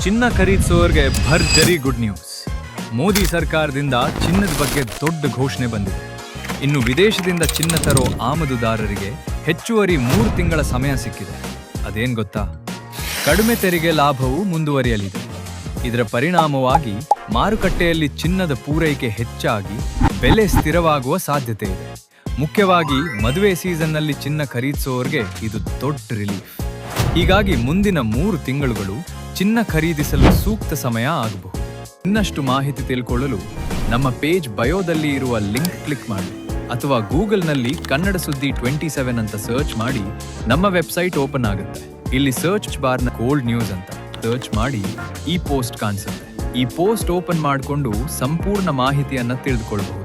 ಚಿನ್ನ ಖರೀದಿಸುವವರಿಗೆ ಭರ್ಜರಿ good news. Modi ಸರ್ಕಾರದಿಂದ ಚಿನ್ನದ ಬಗ್ಗೆ ದೊಡ್ಡ ಘೋಷಣೆ ಬಂದಿದೆ. ಇನ್ನು ವಿದೇಶದಿಂದ ಚಿನ್ನ ತರೋ ಆಮದುದಾರರಿಗೆ ಹೆಚ್ಚುವರಿ 3 ತಿಂಗಳ ಸಮಯ ಸಿಕ್ಕಿದೆ. ಅದೇನ್ ಗೊತ್ತಾ? ಕಡಿಮೆ ತೆರಿಗೆ ಲಾಭವು ಮುಂದುವರಿಯಲಿದೆ. ಇದರ ಪರಿಣಾಮವಾಗಿ ಮಾರುಕಟ್ಟೆಯಲ್ಲಿ ಚಿನ್ನದ ಪೂರೈಕೆ ಹೆಚ್ಚಾಗಿ ಬೆಲೆ ಸ್ಥಿರವಾಗುವ ಸಾಧ್ಯತೆ ಇದೆ. ಮುಖ್ಯವಾಗಿ ಮದುವೆ ಸೀಸನ್ನಲ್ಲಿ ಚಿನ್ನ ಖರೀದಿಸುವವರಿಗೆ ಇದು ದೊಡ್ಡ ರಿಲೀಫ್. ಹೀಗಾಗಿ ಮುಂದಿನ 3 ತಿಂಗಳುಗಳು ಚಿನ್ನ ಖರೀದಿಸಲು ಸೂಕ್ತ ಸಮಯ ಆಗಬಹುದು. ಇನ್ನಷ್ಟು ಮಾಹಿತಿ ತಿಳ್ಕೊಳ್ಳಲು ನಮ್ಮ ಪೇಜ್ ಬಯೋದಲ್ಲಿ ಇರುವ ಲಿಂಕ್ ಕ್ಲಿಕ್ ಮಾಡಿ ಅಥವಾ ಗೂಗಲ್ನಲ್ಲಿ ಕನ್ನಡ ಸುದ್ದಿ 27 ಅಂತ ಸರ್ಚ್ ಮಾಡಿ ನಮ್ಮ ವೆಬ್ಸೈಟ್ ಓಪನ್ ಆಗುತ್ತೆ. ಇಲ್ಲಿ ಸರ್ಚ್ ಬಾರ್ನ ಗೋಲ್ಡ್ ನ್ಯೂಸ್ ಅಂತ ಸರ್ಚ್ ಮಾಡಿ ಈ ಪೋಸ್ಟ್ ಕಾಣಿಸುತ್ತೆ. ಈ ಪೋಸ್ಟ್ ಓಪನ್ ಮಾಡಿಕೊಂಡು ಸಂಪೂರ್ಣ ಮಾಹಿತಿಯನ್ನ ತಿಳಿದುಕೊಳ್ಳಬಹುದು.